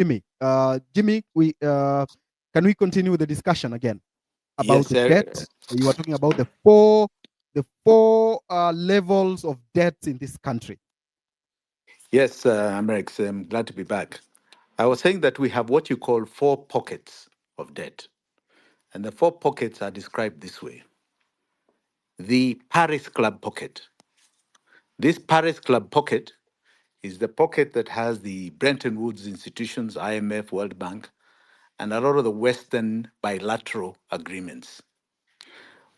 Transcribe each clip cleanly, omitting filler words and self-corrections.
Jimmy, can we continue the discussion again about Yes, the sir. debt? You were talking about the four levels of debt in this country. Yes, Amerix, I'm glad to be back. I was saying that we have what you call four pockets of debt. And the four pockets are described this way. The Paris Club pocket. This Paris Club pocket is the pocket that has the Bretton Woods institutions, IMF, World Bank, and a lot of the Western bilateral agreements.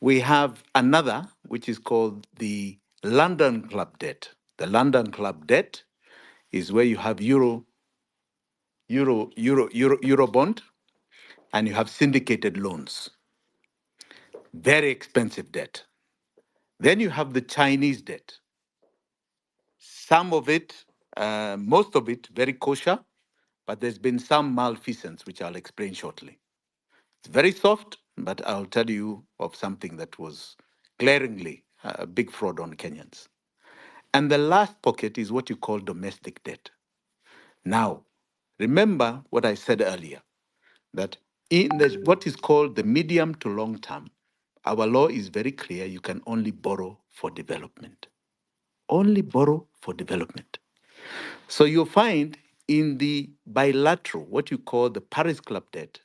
We have another, which is called the London Club debt. The London Club debt is where you have Euro bond, and you have syndicated loans. Very expensive debt. Then you have the Chinese debt. Some of it, most of it, very kosher, but there's been some malfeasance, which I'll explain shortly. It's very soft, but I'll tell you of something that was glaringly a big fraud on Kenyans. And the last pocket is what you call domestic debt. Now, remember what I said earlier, that in what is called the medium to long term, our law is very clear. You can only borrow for development. Only borrow for development. So you'll find in the bilateral, what you call the Paris Club debt,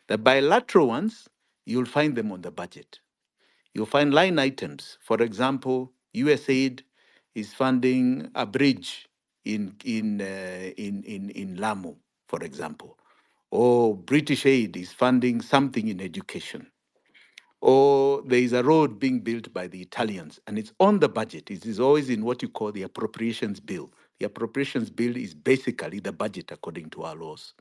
the bilateral ones, you'll find them on the budget. You'll find line items. For example, USAID is funding a bridge in Lamu, for example, or British aid is funding something in education, or there is a road being built by the Italians and it's on the budget. It is always in what you call the appropriations bill. The appropriations bill is basically the budget according to our laws.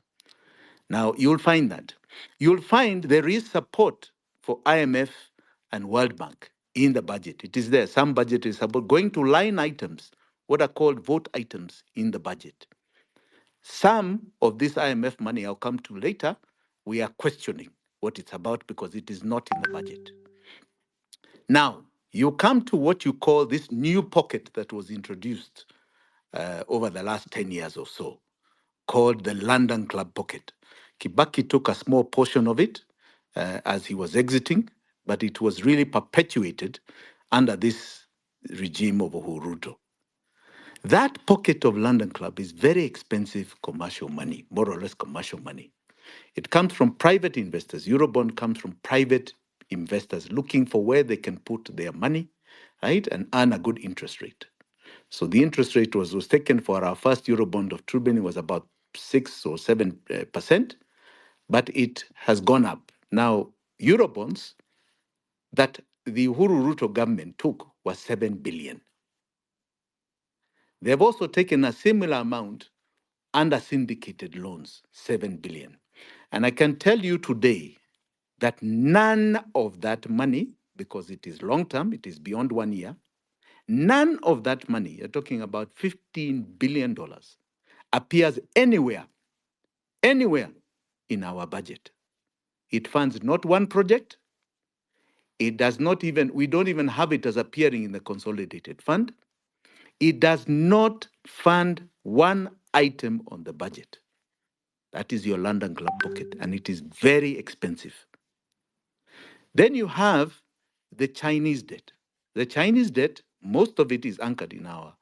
Now, you'll find that. You'll find there is support for IMF and World Bank in the budget. It is there. Some budget is support going to line items, what are called vote items in the budget. Some of this IMF money I'll come to later, we are questioning what it's about because it is not in the budget. Now, you come to what you call this new pocket that was introduced over the last 10 years or so, called the London Club pocket. Kibaki took a small portion of it as he was exiting, but it was really perpetuated under this regime of Uhuru. That pocket of London Club is very expensive commercial money, more or less commercial money. It comes from private investors. Eurobond comes from private investors looking for where they can put their money, right, and earn a good interest rate. So the interest rate was taken for our first Eurobond of 2 billion was about 6 or 7%, but it has gone up. Now, Eurobonds that the Uhuru Ruto government took was 7 billion. They've also taken a similar amount under syndicated loans, 7 billion. And I can tell you today that none of that money, because it is long term, it is beyond 1 year, none of that money, you're talking about $15 billion, appears anywhere in our budget. It funds not one project. It does not even, we don't even have it as appearing in the consolidated fund. It does not fund one item on the budget. That is your London Club pocket, and it is very expensive. Then you have the Chinese debt. The Chinese debt, most of it is anchored in our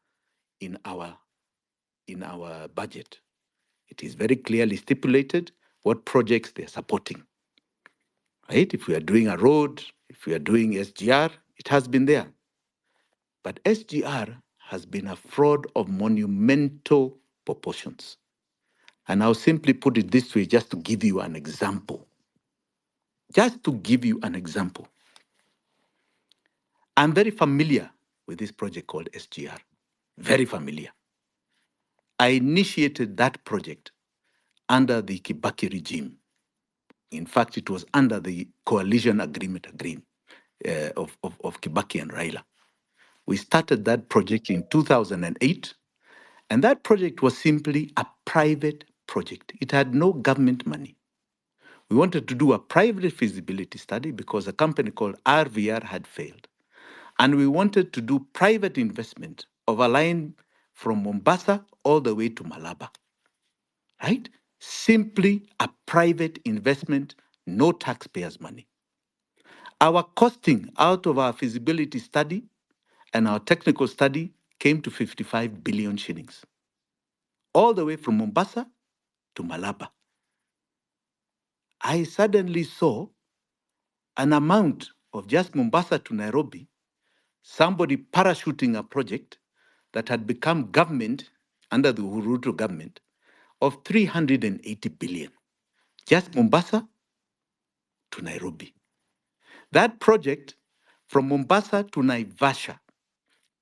budget. It is very clearly stipulated what projects they're supporting. Right? If we are doing a road, if we are doing SGR, it has been there. But SGR has been a fraud of monumental proportions. And I'll simply put it this way just to give you an example. Just to give you an example. I'm very familiar with this project called SGR. Very familiar. I initiated that project under the Kibaki regime. In fact, it was under the coalition agreement of Kibaki and Raila. We started that project in 2008, and that project was simply a private project. It had no government money. We wanted to do a private feasibility study because a company called RVR had failed. And we wanted to do private investment of a line from Mombasa all the way to Malaba, right? simply a private investment, no taxpayers' money. Our costing out of our feasibility study and our technical study came to 55 billion shillings, all the way from Mombasa to Malaba. I suddenly saw an amount of just Mombasa to Nairobi, somebody parachuting a project that had become government under the Uhuru government of 380 billion, just Mombasa to Nairobi. That project from Mombasa to Naivasha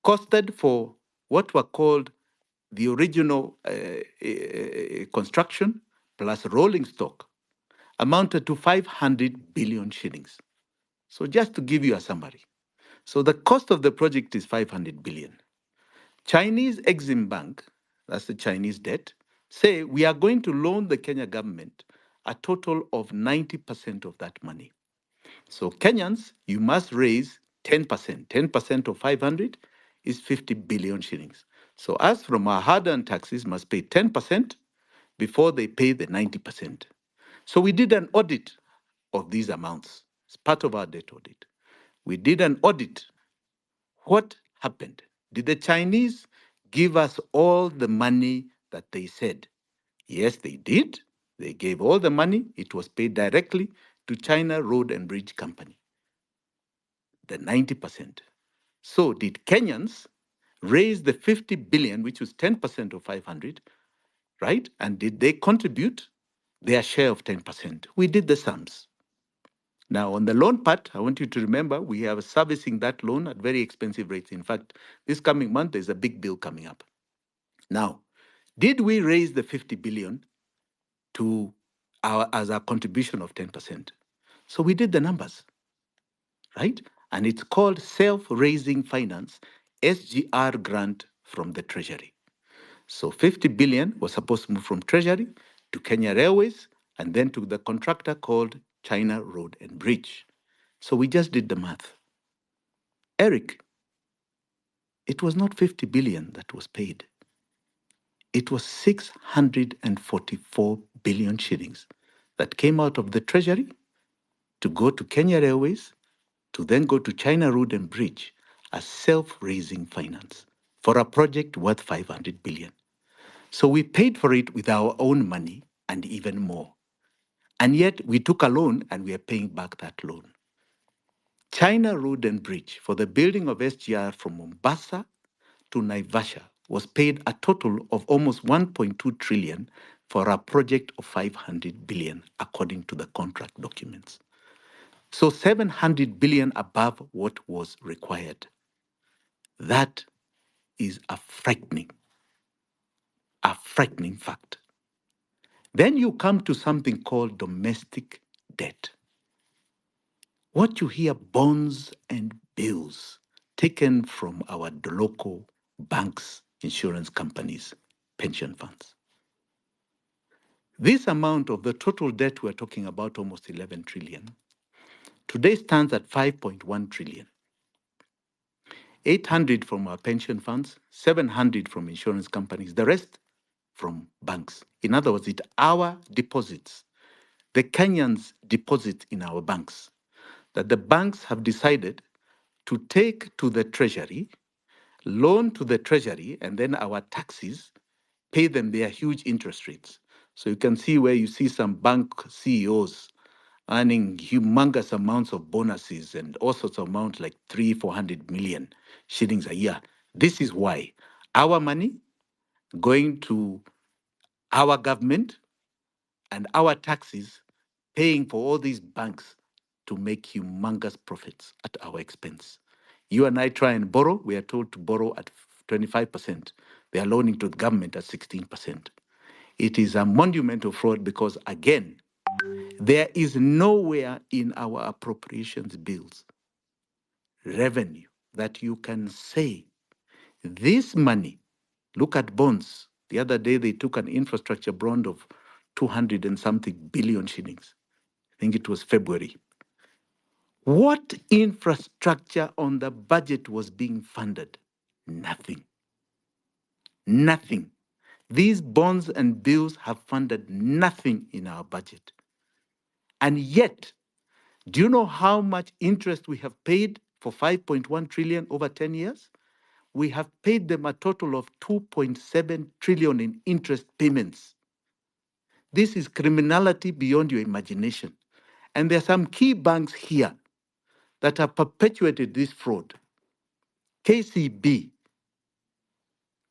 costed for what were called the original construction plus rolling stock amounted to 500 billion shillings. So just to give you a summary. So the cost of the project is 500 billion. Chinese Exim Bank, that's the Chinese debt, say we are going to loan the Kenya government a total of 90% of that money. So Kenyans, you must raise 10%. 10% of 500 is 50 billion shillings. So us from our hard-earned taxes must pay 10% before they pay the 90%. So we did an audit of these amounts. It's part of our debt audit. We did an audit. What happened? Did the Chinese give us all the money that they said? Yes, they did. They gave all the money. It was paid directly to China Road and Bridge Company, the 90%. So did Kenyans raise the 50 billion, which was 10% of 500, right? And did they contribute their share of 10%? We did the sums. Now, on the loan part, I want you to remember we are servicing that loan at very expensive rates. In fact, this coming month, there's a big bill coming up. Now, did we raise the 50 billion to as our contribution of 10%? So we did the numbers, right? And it's called self-raising finance, SGR grant from the Treasury. So 50 billion was supposed to move from Treasury to Kenya Railways and then to the contractor called China Road and Bridge. So we just did the math. Eric, it was not 50 billion that was paid. It was 644 billion shillings that came out of the Treasury to go to Kenya Railways, to then go to China Road and Bridge as self-raising finance for a project worth 500 billion. So we paid for it with our own money and even more. And yet we took a loan and we are paying back that loan. China Road and Bridge for the building of SGR from Mombasa to Naivasha was paid a total of almost 1.2 trillion for a project of 500 billion, according to the contract documents. So 700 billion above what was required. That is a frightening fact. Then you come to something called domestic debt. What you hear, bonds and bills taken from our local banks, insurance companies, pension funds. This amount of the total debt we're talking about, almost 11 trillion, today stands at 5.1 trillion. 800 from our pension funds, 700 from insurance companies, the rest from banks. In other words, it's our deposits, the Kenyans' deposit in our banks, that the banks have decided to take to the treasury, loan to the treasury, and then our taxes pay them their huge interest rates. So you can see where you see some bank CEOs earning humongous amounts of bonuses and all sorts of amounts like 400 million shillings a year. This is why our money going to our government and our taxes paying for all these banks to make humongous profits at our expense. You and I try and borrow, we are told to borrow at 25%. They are loaning to the government at 16%. It is a monumental fraud because, again, there is nowhere in our appropriations bills revenue that you can say this money. Look at bonds. The other day they took an infrastructure bond of 200 and something billion shillings. I think it was February. What infrastructure on the budget was being funded? Nothing. Nothing. These bonds and bills have funded nothing in our budget. And yet, do you know how much interest we have paid for 5.1 trillion over 10 years? We have paid them a total of 2.7 trillion in interest payments. This is criminality beyond your imagination. And there are some key banks here that have perpetuated this fraud. KCB,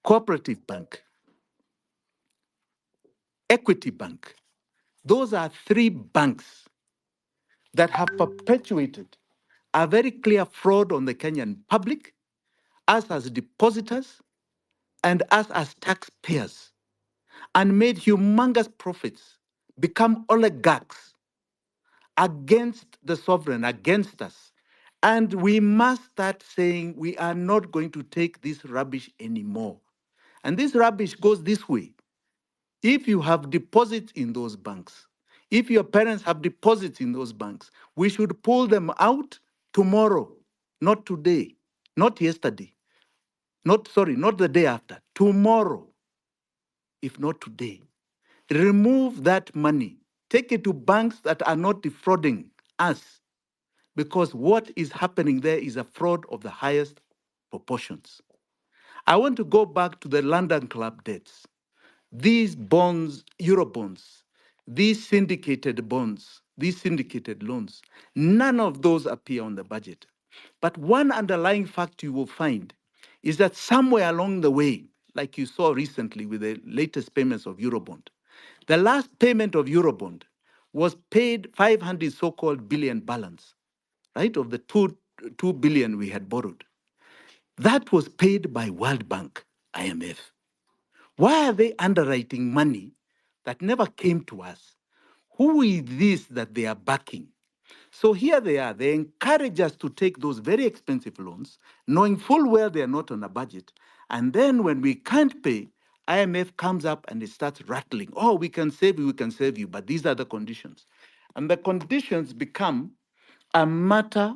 Cooperative Bank, Equity Bank. Those are three banks that have perpetuated a very clear fraud on the Kenyan public, us as depositors, and us as taxpayers, and made humongous profits, become oligarchs against the sovereign, against us. And we must start saying we are not going to take this rubbish anymore. And this rubbish goes this way. If you have deposits in those banks, if your parents have deposits in those banks, we should pull them out tomorrow, not today, not yesterday, not the day after, tomorrow, if not today. Remove that money. Take it to banks that are not defrauding us, because what is happening there is a fraud of the highest proportions. I want to go back to the London Club debts. These bonds, Euro bonds, these syndicated bonds, these syndicated loans, none of those appear on the budget. But one underlying fact you will find is that somewhere along the way, like you saw recently with the latest payments of Eurobond, the last payment of Eurobond was paid 500 so-called billion balance, right, of the 2 billion we had borrowed. That was paid by World Bank, IMF. Why are they underwriting money that never came to us? Who is this that they are backing? So here they are. They encourage us to take those very expensive loans, knowing full well they are not on a budget. And then when we can't pay, IMF comes up and it starts rattling. Oh, we can save you, but these are the conditions. And the conditions become a matter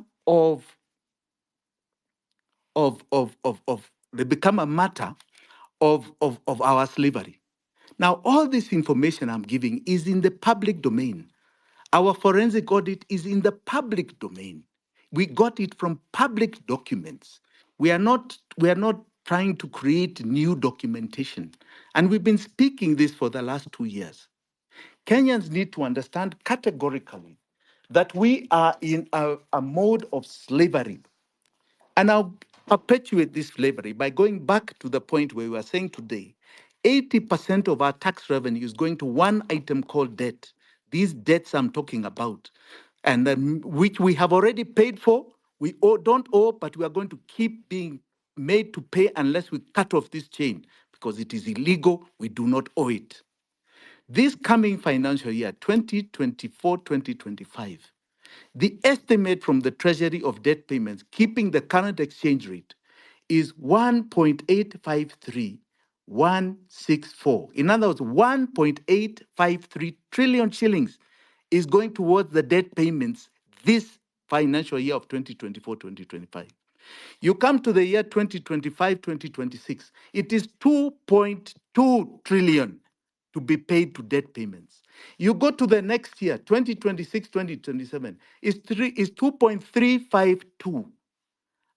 they become a matter of our slavery. Now, all this information I'm giving is in the public domain. Our forensic audit is in the public domain. We got it from public documents. We are not trying to create new documentation. And we've been speaking this for the last 2 years. Kenyans need to understand categorically that we are in a mode of slavery. And I'll perpetuate this slavery by going back to the point where we were saying today 80% of our tax revenue is going to one item called debt. These debts I'm talking about, and which we have already paid for. We don't owe, but we are going to keep being made to pay unless we cut off this chain because it is illegal. We do not owe it. This coming financial year, 2024-2025, the estimate from the Treasury of debt payments, keeping the current exchange rate, is 1.853164. In other words, 1.853 trillion shillings is going towards the debt payments this financial year of 2024-2025. You come to the year 2025-2026, it is 2.2 trillion to be paid to debt payments. You go to the next year, 2026-2027, is 2.352.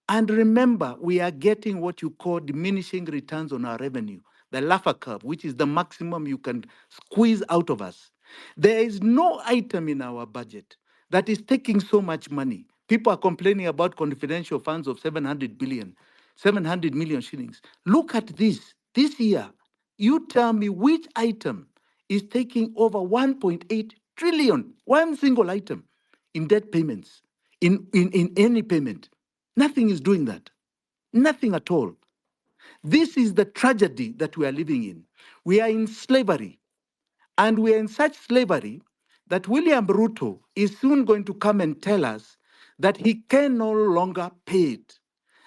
And remember, we are getting what you call diminishing returns on our revenue, the Laffer curve, which is the maximum you can squeeze out of us. There is no item in our budget that is taking so much money. People are complaining about confidential funds of 700 million shillings. Look at this year. You tell me which item is taking over 1.8 trillion, one single item in debt payments, in any payment. Nothing is doing that. Nothing at all. This is the tragedy that we are living in. We are in slavery. And we are in such slavery that William Ruto is soon going to come and tell us that he can no longer pay it.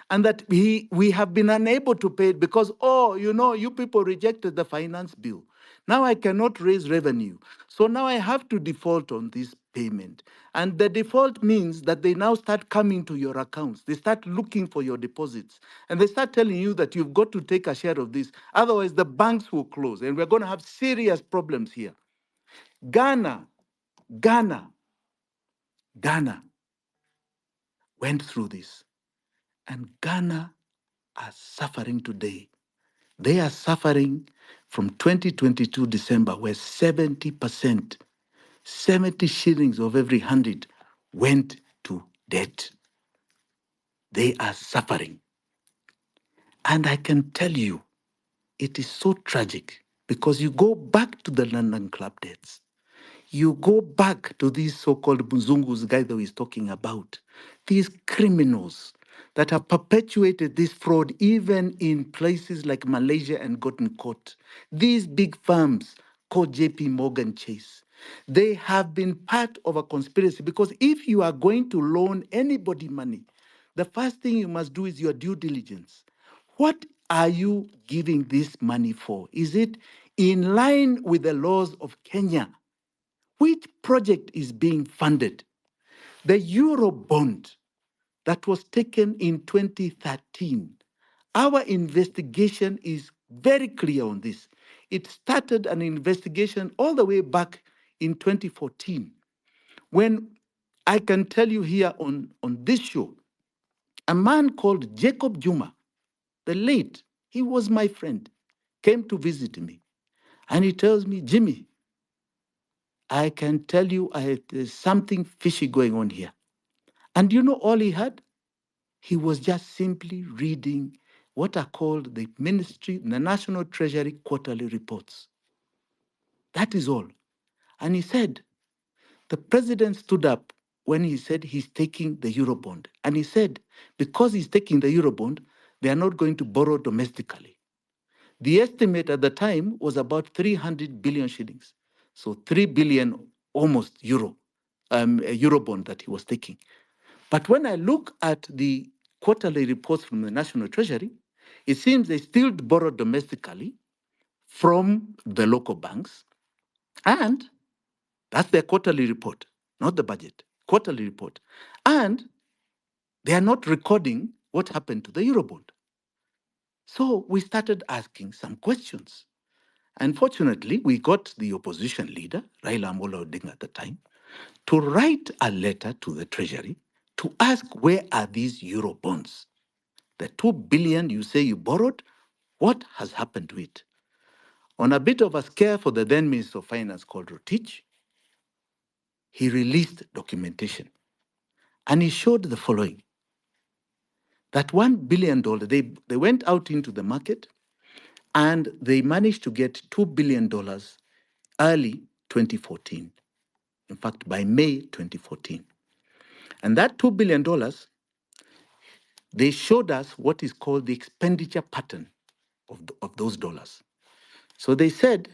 And that we have been unable to pay it because, you people rejected the finance bill. Now I cannot raise revenue. So now I have to default on this payment. And the default means that they now start coming to your accounts. They start looking for your deposits. And they start telling you that you've got to take a share of this. Otherwise, the banks will close. And we're going to have serious problems here. Ghana, Ghana, Ghana went through this. And Ghana are suffering today. They are suffering from 2022 December, where 70%, 70 shillings of every 100 went to debt. They are suffering. And I can tell you, it is so tragic because you go back to the London Club debts. You go back to these so-called Mzungus guys that he's talking about, these criminals that have perpetuated this fraud even in places like Malaysia and gotten caught. These big firms called JP Morgan Chase, they have been part of a conspiracy because if you are going to loan anybody money, the first thing you must do is your due diligence. What are you giving this money for? Is it in line with the laws of Kenya? Which project is being funded? The Euro bond that was taken in 2013. Our investigation is very clear on this. It started an investigation all the way back in 2014 when I can tell you here on this show, a man called Jacob Juma, the late, he was my friend, came to visit me. And he tells me, Jimmy, I can tell you there's something fishy going on here. And you know all he had? He was just simply reading what are called the the National Treasury quarterly reports. That is all. And he said, the president stood up when he said he's taking the Eurobond. And he said, because he's taking the Eurobond, they are not going to borrow domestically. The estimate at the time was about 300 billion shillings. So 3 billion almost a Eurobond that he was taking. But when I look at the quarterly reports from the National Treasury, it seems they still borrow domestically from the local banks. And that's their quarterly report, not the budget, quarterly report. And they are not recording what happened to the Eurobond. So we started asking some questions. Unfortunately, we got the opposition leader, Raila Odinga at the time, to write a letter to the Treasury to ask where are these Euro bonds? The 2 billion you say you borrowed, what has happened to it? On a bit of a scare for the then Minister of Finance called Rotich, he released documentation. And he showed the following, that $1 billion, they went out into the market and they managed to get $2 billion early 2014. In fact, by May 2014. And that $2 billion, they showed us what is called the expenditure pattern of those dollars. So they said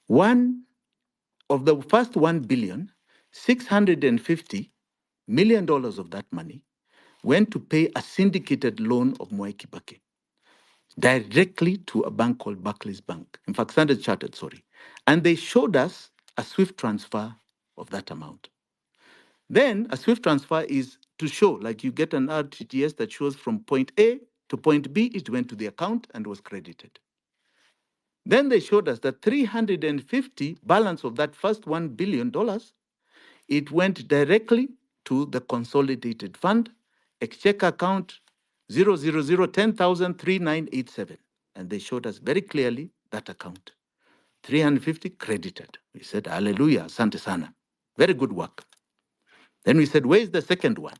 one of the first 1 billion, $650 million of that money went to pay a syndicated loan of Mwai Kibaki directly to a bank called Barclays Bank. In fact, Standard Chartered, sorry. And they showed us a SWIFT transfer of that amount. Then a SWIFT transfer is to show, like you get an RTGS that shows from point A to point B, it went to the account and was credited. Then they showed us that 350 balance of that first $1 billion, it went directly to the consolidated fund, exchequer account 00010,03987. And they showed us very clearly that account. 350 credited. We said, hallelujah, asante sana. Very good work. Then we said, where's the second one?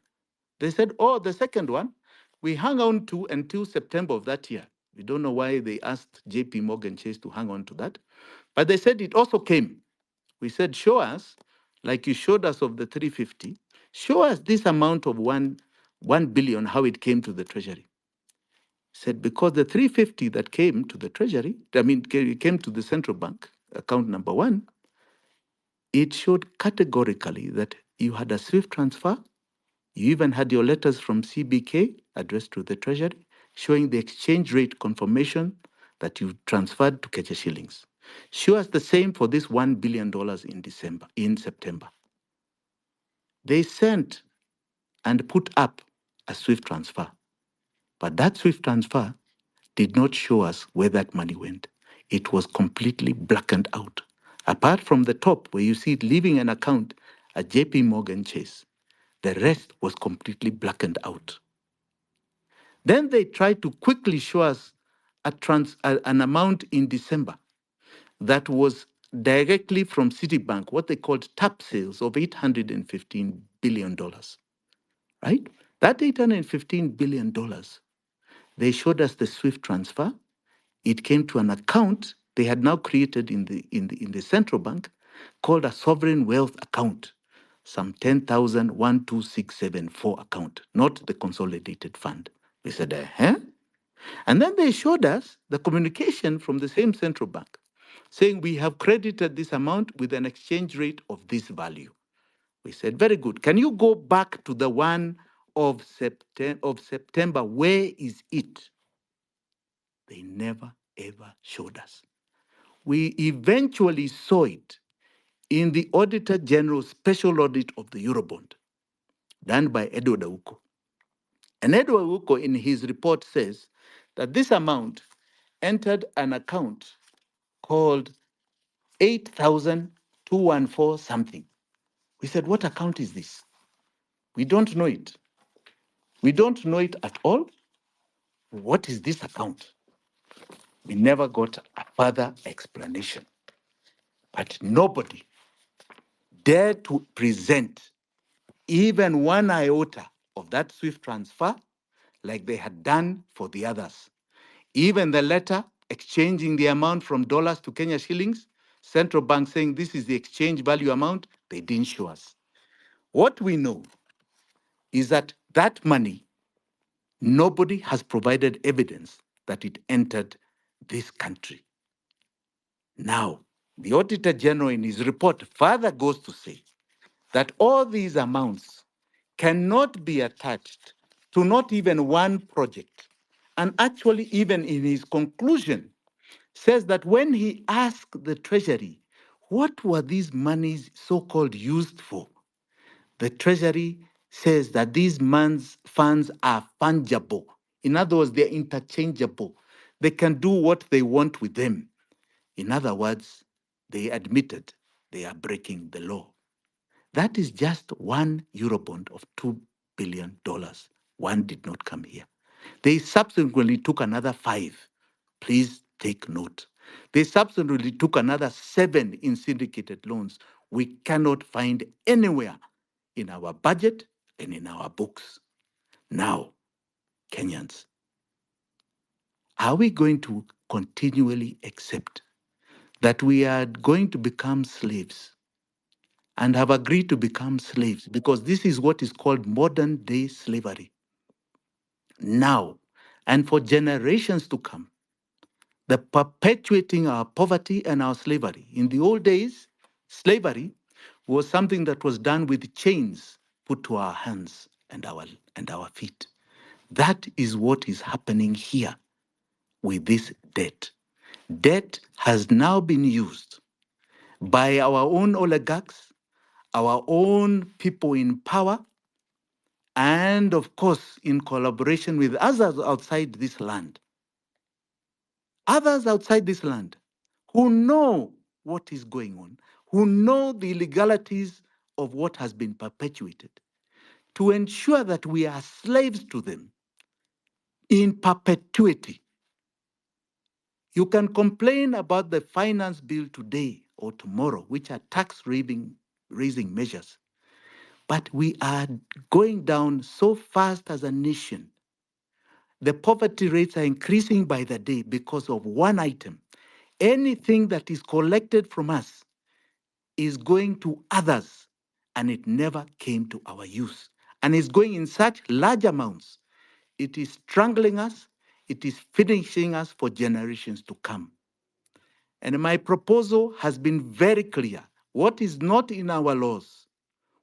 They said, oh, the second one, we hung on to until September of that year. We don't know why they asked JP Morgan Chase to hang on to that. But they said it also came. We said, show us, like you showed us of the 350, show us this amount of 1 billion, how it came to the Treasury. Said, because the 350 that came to the Treasury, it came to the central bank, account number 1, it showed categorically that you had a SWIFT transfer. You even had your letters from CBK addressed to the Treasury showing the exchange rate confirmation that you transferred to Kenya shillings. Show us the same for this $1 billion in September. They sent and put up a SWIFT transfer. But that SWIFT transfer did not show us where that money went. It was completely blackened out. Apart from the top, where you see it leaving an account at JP Morgan Chase, the rest was completely blackened out. Then they tried to quickly show us an amount in December that was directly from Citibank, what they called tap sales of $815 billion, right? That $815 billion, they showed us the SWIFT transfer. It came to an account they had now created in the central bank called a sovereign wealth account, some 10,12674 account, not the consolidated fund. We said, huh? And then they showed us the communication from the same central bank saying we have credited this amount with an exchange rate of this value. We said, very good. Can you go back to the one of September? Where is it? They never, ever showed us. We eventually saw it in the Auditor General's special audit of the Eurobond done by Edward Awuko. And Edward Awuko, in his report, says that this amount entered an account called 8,214 something. We said, what account is this? We don't know it. We don't know it at all. What is this account? We never got a further explanation. But nobody dared to present even one iota of that SWIFT transfer like they had done for the others. Even the letter exchanging the amount from dollars to Kenya shillings, central bank saying this is the exchange value amount, they didn't show us. What we know is that that money, nobody has provided evidence that it entered this country. Now, the Auditor General in his report further goes to say that all these amounts cannot be attached to not even one project. And actually, even in his conclusion, says that when he asked the Treasury, what were these monies so-called used for? The Treasury says that these funds are fungible. In other words, they're interchangeable. They can do what they want with them. In other words, they admitted they are breaking the law. That is just one Eurobond of $2 billion. One did not come here. They subsequently took another 5. Please take note. They subsequently took another 7 in syndicated loans. We cannot find anywhere in our budget and in our books. Now, Kenyans, are we going to continually accept that we are going to become slaves and have agreed to become slaves? Because this is what is called modern day slavery. Now, and for generations to come, the perpetuating our poverty and our slavery. In the old days, slavery was something that was done with chains put to our hands and our feet. That is what is happening here with this debt. Debt has now been used by our own oligarchs, our own people in power, and of course, in collaboration with others outside this land. Others outside this land who know what is going on, who know the illegalities of what has been perpetuated, to ensure that we are slaves to them in perpetuity. You can complain about the finance bill today or tomorrow, which are tax-raising measures, but we are going down so fast as a nation. The poverty rates are increasing by the day because of one item. Anything that is collected from us is going to others, and it never came to our use. And it's going in such large amounts. It is strangling us. It is finishing us for generations to come. And my proposal has been very clear. What is not in our laws,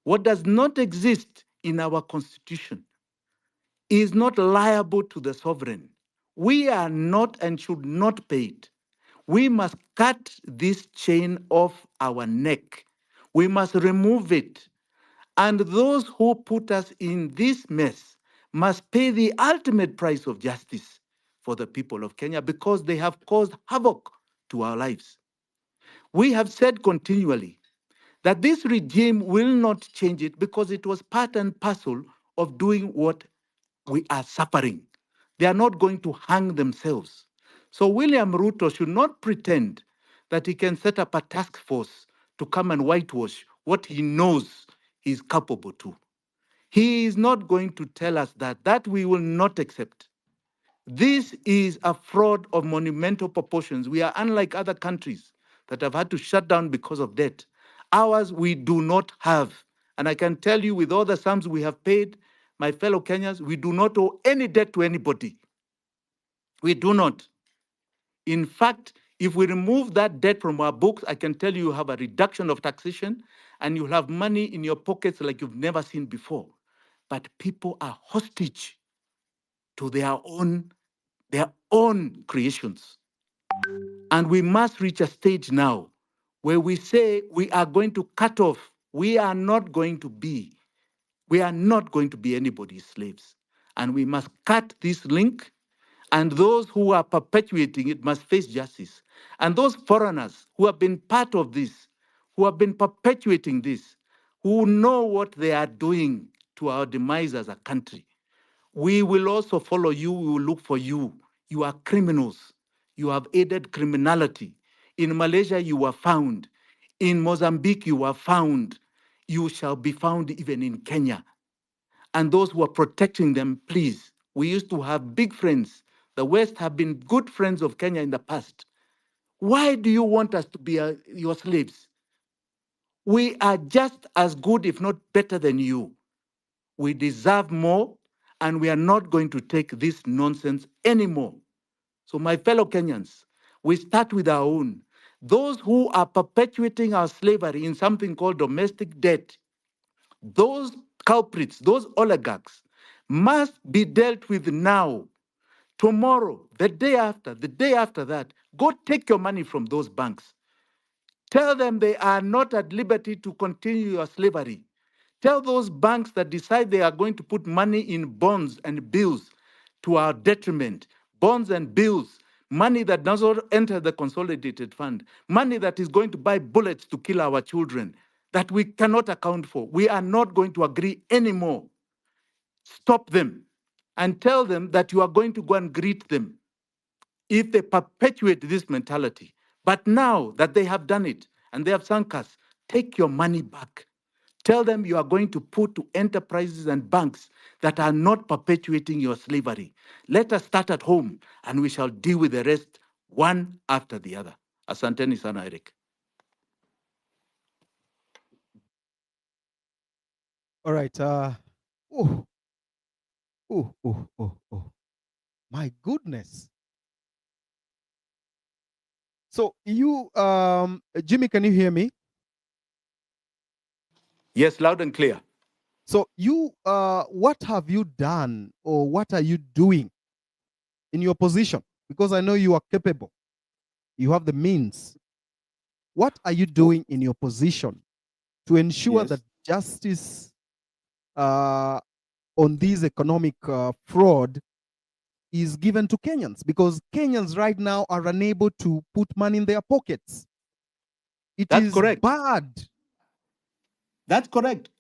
what does not exist in our constitution, is not liable to the sovereign. We are not and should not pay it. We must cut this chain off our neck. We must remove it. And those who put us in this mess must pay the ultimate price of justice for the people of Kenya because they have caused havoc to our lives. We have said continually that this regime will not change it because it was part and parcel of doing what we are suffering. They are not going to hang themselves. So William Ruto should not pretend that he can set up a task force to come and whitewash what he knows he's capable to. He is not going to tell us that we will not accept. This is a fraud of monumental proportions. We are unlike other countries that have had to shut down because of debt. Ours, we do not have. And I can tell you with all the sums we have paid, my fellow Kenyans, we do not owe any debt to anybody. We do not. In fact, if we remove that debt from our books, I can tell you have a reduction of taxation and you'll have money in your pockets like you've never seen before. But people are hostage to their own creations. And we must reach a stage now where we say we are going to cut off. We are not going to be anybody's slaves. And we must cut this link. And those who are perpetuating it must face justice. And those foreigners who have been part of this, who have been perpetuating this, who know what they are doing to our demise as a country, we will also follow you. We will look for you. You are criminals. You have aided criminality. In Malaysia, you were found. In Mozambique, you were found. You shall be found even in Kenya. And those who are protecting them, please. We used to have big friends. The West have been good friends of Kenya in the past. Why do you want us to be your slaves? We are just as good, if not better than you. We deserve more, and we are not going to take this nonsense anymore. So, my fellow Kenyans, we start with our own. Those who are perpetuating our slavery in something called domestic debt, those culprits, those oligarchs, must be dealt with now. Tomorrow, the day after that, go take your money from those banks. Tell them they are not at liberty to continue your slavery. Tell those banks that decide they are going to put money in bonds and bills to our detriment, bonds and bills, money that does not enter the consolidated fund, money that is going to buy bullets to kill our children, that we cannot account for. We are not going to agree anymore. Stop them and tell them that you are going to go and greet them if they perpetuate this mentality. But now that they have done it and they have sunk us, take your money back. Tell them you are going to put to enterprises and banks that are not perpetuating your slavery. Let us start at home and we shall deal with the rest one after the other. Asanteni sana, Eric. All right. Oh, oh, oh, oh, oh. My goodness. So you, Jimmy, can you hear me? Yes, loud and clear. So you, what have you done, or what are you doing in your position? Because I know you are capable. You have the means. What are you doing in your position to ensure that justice on this economic fraud is given to Kenyans? Because Kenyans right now are unable to put money in their pockets. That's correct. Bad. That's correct.